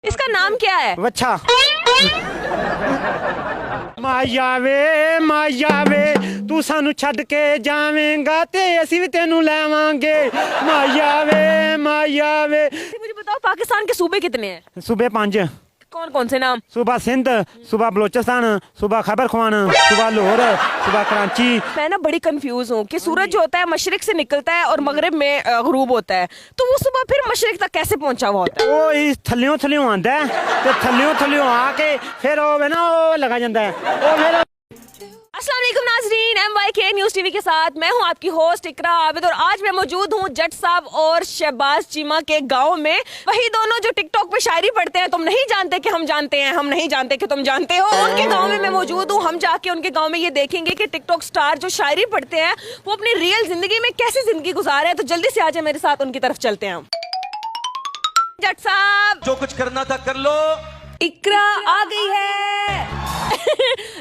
इसका नाम क्या है? वच्छा। माया वे तू सानू छड़ के जावेंगा ते असी भी तेनू लेवांगे। माया वे मुझे बताओ पाकिस्तान के सूबे कितने हैं? सूबे 5। कौन कौन से नाम? सूबा सिंध, सूबा बलोचिस्तान, सूबा खैबर खुवान, सूबा लाहौर, सूबा कराची। मैं ना बड़ी कंफ्यूज हूँ कि सूरज जो होता है मशरिक से निकलता है और मगरिब में गरूब होता है, तो वो सुबह फिर मशरिक तक कैसे पहुंचा हुआ होता है? वो इस थल्लियों आंदा है ते थल्लियों आके फिर वो ना वो लगा जाता है वो फिर। अस्सलाम वालेकुम नाज़रीन, MYK न्यूज़ टीवी के साथ मैं हूं आपकी होस्ट इकरा आबिद और आज मैं मौजूद हूं जट साहब और शहबाज चीमा के गांव में। वही दोनों जो टिकटॉक पे शायरी पढ़ते हैं, तुम नहीं जानते कि हम जानते हैं, हम नहीं जानते कि तुम जानते हो, उनके गांव में मैं मौजूद हूं। हम जाके उनके गांव में ये देखेंगे कि टिकटॉक स्टार जो शायरी पढ़ते हैं वो अपनी रियल जिंदगी में कैसी जिंदगी गुजार रहे हैं। तो जल्दी से आ जाए मेरे साथ, उनकी तरफ चलते हैं हम। जट साहब, जो कुछ करना था कर लो। इकरा आ गई है।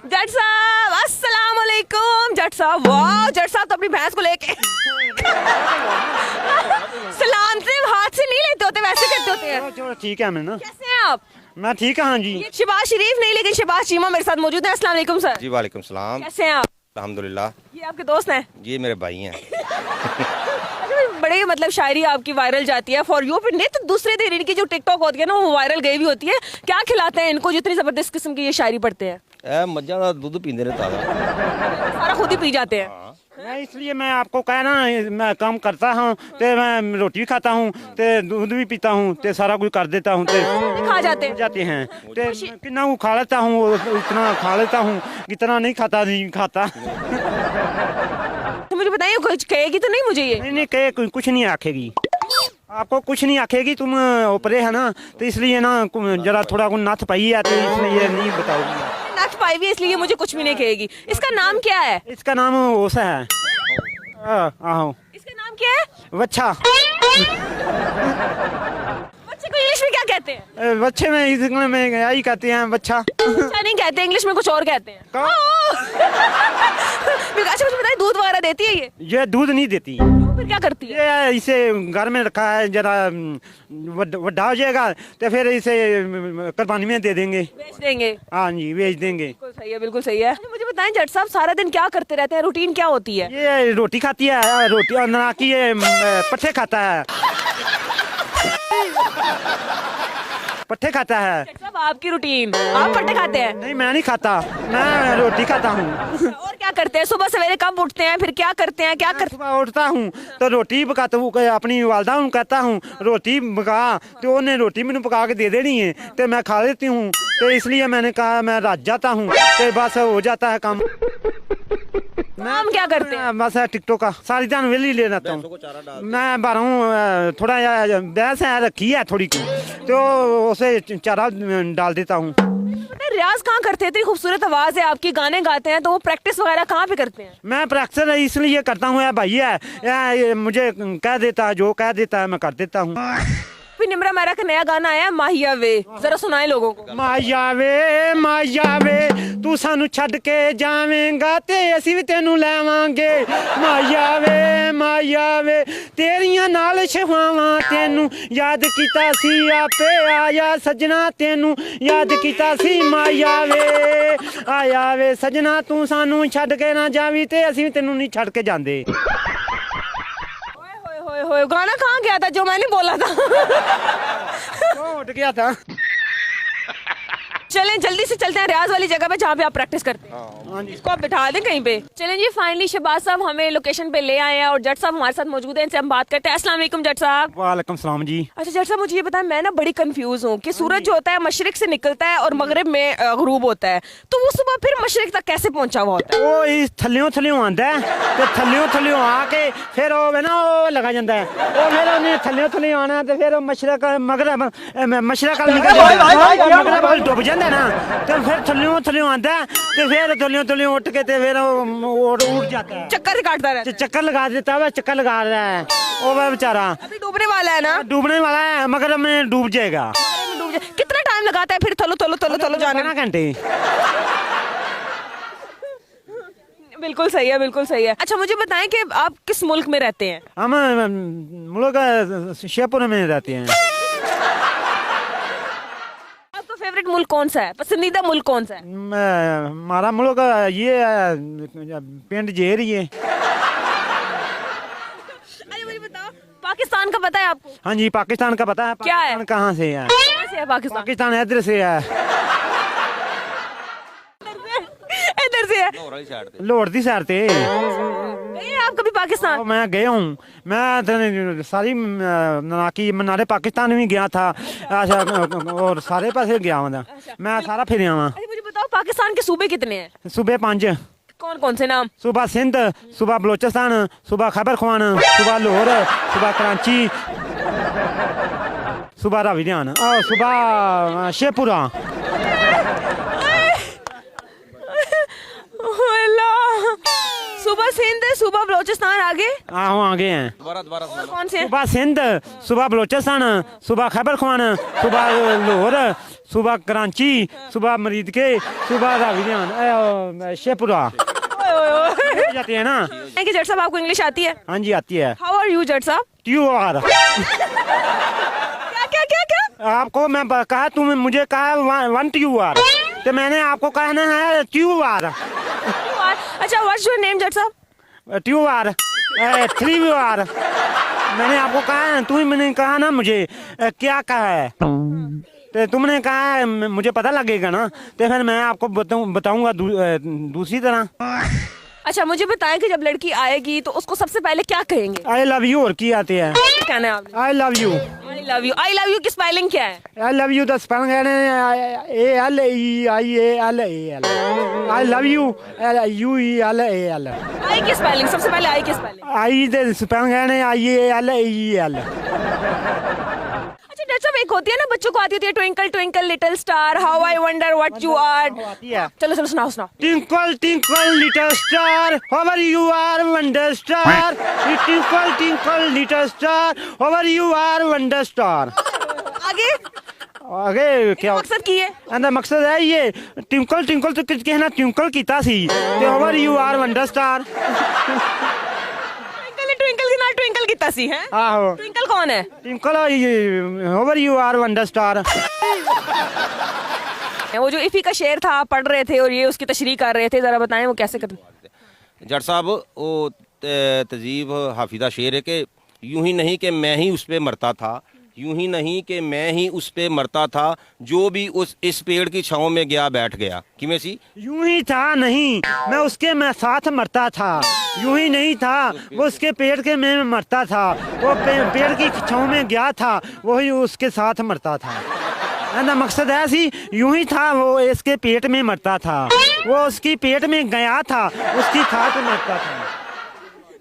जट साहब अस्सलाम वालेकुम। जट साहब, वाह, जट साहब तो अपनी भैंस को लेके सलाम से हाथ से नहीं लेते होते, वैसे करते होते हैं। चलो ठीक है। मैं ना कैसे हैं आप? मैं ठीक है। हाँ जी। ये शहबाज शरीफ नहीं लेकिन शहबाज चीमा मेरे साथ मौजूद है। अस्सलाम वालेकुम सर। जी वालेकुम सलाम। कैसे हैं आप? अल्हम्दुलिल्लाह। ये आपके दोस्त हैं? ये मेरे भाई हैं। बड़े मतलब शायरी आपकी वायरल जाती है फॉर यू पे, नहीं तो दूसरे दिन इनकी जो टिकटॉक होती है ना वो वायरल गई भी होती है। क्या खिलाते हैं इनको जितनी जबरदस्त किस्म की ये शायरी पढ़ते हैं? मज्जा का दूध पींदे ने ताजा। सारा खुद ही पी जाते हैं। मैं इसलिए मैं आपको कहना मैं काम करता हूँ ते मैं रोटी भी खाता हूँ ते दूध भी पीता हूँ ते सारा कुछ कर देता हूँ ते खा जाते हैं। जाते हैं ते कितना वो खा लेता हूँ, इतना खा लेता हूँ, कितना नहीं खाता। तो मुझे बताइए कुछ कहेगी तो नहीं मुझे ये? नहीं कहे कुछ नहीं आखेगी, आपको कुछ नहीं आखेगी। तुम ऊपरे है ना तो इसलिए ना जरा थोड़ा नथ पाई है तो इसलिए नहीं बताओगी। नथ पाई हुई है इसलिए मुझे कुछ भी नहीं कहेगी। इसका नाम क्या है? इसका नाम ओसा है। आहो। इसका नाम क्या है? वच्छा। बच्चे को इंग्लिश में क्या कहते हैं? बच्चे में इंग्लिश में यही कहते हैं बच्चा। अच्छा नहीं कहते, इंग्लिश में कुछ और कहते हैं। अच्छा मुझे बताइए दूध वगैरह देती है ये दूध नहीं देती। तो फिर क्या करती है? ये इसे घर में रखा है, जरा वड्डा हो जाएगा तो फिर इसे कुर्बानी में दे देंगे, बेच देंगे। हाँ जी बेच देंगे। बिल्कुल सही है, बिल्कुल सही है। अच्छा, मुझे बताएं जट साहब सारा दिन क्या करते रहते हैं, रूटीन क्या होती है? ये रोटी खाती है, रोटी और ना की ये पट्ठे खाता है, पट्ठे खाता है। जट साहब आपकी रूटीन, आप पट्टे खाते हैं? नहीं मैं नहीं खाता, मैं रोटी खाता हूँ। और क्या करते हैं? सुबह सवेरे कब उठते हैं, फिर क्या करते हैं, क्या करते सुबह उठता हूँ तो रोटी पकाता हूँ, अपनी वालदा हूँ कहता हूँ रोटी पका, तो उन्हें रोटी मैंने पका के दे देनी है तो मैं खा लेती हूँ। तो इसलिए मैंने कहा मैं रात जाता हूँ तो बस हो जाता है काम। काम क्या करते हैं? बस टिकटॉक का सारी दिन वेली ले रहता हूँ। मैं बारह हूँ, थोड़ा भैंस है रखी है थोड़ी तो उसे चारा डाल देता हूँ। रियाज कहाँ करते हैं? इतनी खूबसूरत आवाज है आपकी, गाने गाते हैं, तो वो प्रैक्टिस वगैरह कहाँ पे करते हैं? मैं प्रैक्टिस इसलिए करता हूँ भाई है मुझे कह देता है, जो कह देता है मैं कर देता हूँ। फिर निम्रा मेरा का नया गाना आया माहिया वे, जरा सुनाए लोगों को। माया वे तू सानू छड़ के जावेंगा ते असी भी तेनू लेवांगे। माया वे तेरियां नाल छवावां तेनू याद कीता सी आपे आया सजना, तेनू याद कीता सी माया वे आया वे सजना, तू सानू छड़ के ना जावी ते असी भी तेनू नहीं छड़ के जांदे। होए गाना कहाँ गया था जो मैंने बोला था? उठ गया था। चलें जल्दी से चलते हैं रियाज वाली जगह पे जहाँ पे आप प्रैक्टिस करते हैं। हाँ जी। इसको आप बिठा दें कहीं पे। चलें जी, फाइनली शहबाज साहब हमें लोकेशन पे ले आए हैं और जट साहब हमारे साथ मौजूद हैं, इनसे हम बात करते हैं। अस्सलाम वालेकुम जट साहब। वालेकुम सलाम जी। अच्छा जट साहब मुझे ये बताएं, मैं ना बड़ी कंफ्यूज हूँ कि सूरज जो होता है मशरिक से निकलता है और मगरिब में गरूब होता है, तो वो सुबह फिर मशरिक तक कैसे पहुंचा हुआ होता है? वो इस थल्लियों आंदा है तो थल्लियों आके फिर वो ना वो लगा जाता है, वो फिर उन्हें थल्लियों आना तो फिर मशरक मगरब मशरक मगरब डुब जाता है ना, तो फिर थल्लियों आंदा है तो फिर थल्लियों उठ के तो फिर उठ जाता है, चक्कर काटता रहता है। चक्कर लगा देता है, चक्कर लगा रहा है वो बेचारा। अभी डूबने वाला है ना? डूबने वाला है मगर में डूब जाएगा। कितना टाइम लगाता है फिर थलो जाने में? घंटे। बिल्कुल सही है, बिल्कुल सही है। अच्छा मुझे बताएं कि आप किस मुल्क में रहते हैं? हम मुल्क शेरपुर में रहते हैं। फेवरेट मुल्क कौन सा है, पसंदीदा मुल्क कौन सा है? हमारा मुल्क ये पिंड जेर ही है। अरे मुझे बताओ, पाकिस्तान का पता है आपको? हाँ जी, पाकिस्तान का पता है। क्या है? पाकिस्तान कहाँ से है? कहाँ से है पाकिस्तान? पाकिस्तान इधर से है, इधर से है। लाहौर दी साइड ते। गए हैं आप कभी पाकिस्तान? मैं गया हूँ, मैं सारी नाकी मनारे पाकिस्तान भी गया था, अच्छा, और सारे पासे गया हूँ मैं, सारा फिर आवा। अरे मुझे बताओ, पाकिस्तान के सूबे कितने हैं? सूबे 5, कौन कौन से नाम? सूबा सिंध, सूबा बलोचिस्तान, सूबा खैबर खुआन, सूबा लाहौर, सूबा कराची, सूबा रावीजान और सूबा शेखपुरा। सूबा सिंध, सूबा बलोचिस्तान, आगे आहो आगे हैं। और कौन से हैं? सूबा सिंध, सूबा बलोचिस्तान, सूबा खैबर खुआन, सूबा लाहौर, सूबा कराची, सूबा मरीद के, सूबा रावीजान, शेखपुरा जाते हैं ना। कि जट साहब आपको इंग्लिश आती है? हाँ जी आती है। हाउ आर यू जट साहब? ट्यू आर। क्या क्या क्या क्या? आपको मैं कहा, तुम मुझे कहा 1 ट्यू आर, तो मैंने आपको कहना है ट्यू आर। अच्छा, व्हाट्स योर नेम जट साहब? ट्यू आर 3 आर। मैंने आपको कहा है, मैंने कहा ना मुझे क्या कहा है, तो तुमने कहा है, मुझे पता लगेगा ना, तो फिर मैं आपको बताऊंगा दूसरी तरह। अच्छा मुझे बताएं कि जब लड़की आएगी तो उसको सबसे पहले क्या कहेंगे? आई लव यू और की आते हैं। क्या कहना है आपने? I love you. I love you. I love you की स्पेलिंग क्या है? I love you the spelling है ALEIAL। I love you UELAL। आई की स्पेलिंग, सबसे पहले आई की स्पेलिंग। आई द स्पेलिंग है IALEL। अच्छा डॉक्टर साहब, एक होती है ना, बच्चों को आती होती है, twinkle twinkle little star, how I wonder what you are. चलो चलो सुनाओ सुनाओ। Twinkle twinkle little star, how you are wonder star. Twinkle twinkle little star, how you are wonder star. आगे आगे क्या मकसद की है? अंदर मकसद है ये ट्विंकल ट्विंकल तो कहना ट्विंकल कीता सी ते how you are wonder star. Twinkle twinkle की ना ट्विंकल की तसी है। आहो ट्विंकल कौन है? Twinkle how you are wonder star. वो जो इफी का शेर था, आप पढ़ रहे थे और ये उसकी तशरीह कर रहे थे, जरा बताएं वो कैसे करते? जट साहब वो तजीब हाफिजा शेर है कि यूं ही नहीं कि मैं ही उस पे मरता था, यूं ही नहीं कि मैं ही उस पे मरता था, जो भी इस पेड़ की छांव में गया बैठ गया। किमें सी? यूं ही था नहीं, मैं उसके मैं साथ मरता था। यूं ही नहीं था, वो उसके पेड़ के में मरता था, वो पेड़ की छांव में गया था, वही उसके साथ मरता था। ना मकसद है सी, यूं ही था, वो इसके पेट में मरता था, वो उसकी पेट में गया था, उसकी साथ मरता था।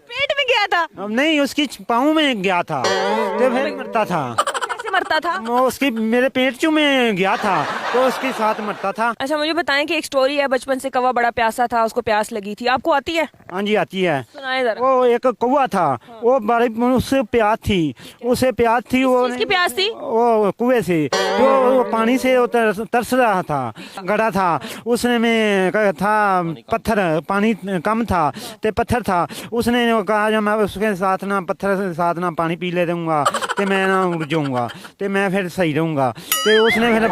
पेट में गया था? नहीं, उसकी पाँव में गया था, तो फिर मरता था। कैसे मरता था? वो उसकी मेरे पेट चू में गया था, तो उसके साथ मरता था। अच्छा मुझे बताएं कि एक स्टोरी है, बचपन से कौवा बड़ा प्यासा था, उसको प्यास लगी थी, आपको आती है? हाँ जी आती है। सुनाए जरा। वो एक कौवा था, वो बड़ी उससे प्यास थी, उसे प्यास थी, वो किसकी प्यास थी? वो कुएं से, जो वो पानी से वो तरस रहा था, गड़ा था, उसने में था पत्थर, पानी कम था तो पत्थर था, उसने कहा जब मैं उसके साथ ना पत्थर के साथ ना पानी पी ले दूंगा तो मैं ना उड़ जाऊंगा, तो मैं फिर सही रहूंगा। तो उसने फिर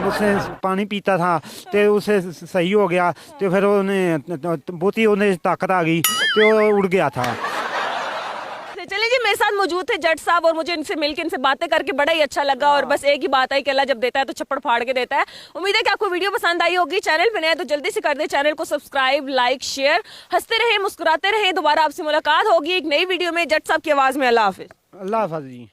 उसने पानी पीता था तो उसे सही हो गया, तो फिर उन्हें बहुत ही उन्हें ताकत आ गई, तो उड़ गया था। चलिए जी, मेरे साथ मौजूद थे जट साहब और मुझे इनसे मिलकर इनसे बातें करके बड़ा ही अच्छा लगा। और बस एक ही बात है कि अल्लाह जब देता है तो छप्पड़ फाड़ के देता है। उम्मीद है कि आपको वीडियो पसंद आई होगी। चैनल पे नया तो जल्दी से कर दे चैनल को सब्सक्राइब, लाइक, शेयर। हंसते रहे, मुस्कुराते रहे। दोबारा आपसे मुलाकात होगी एक नई वीडियो में जट साहब की आवाज में। अल्लाह हाफिज। अल्लाह हाफ़िज़ जी।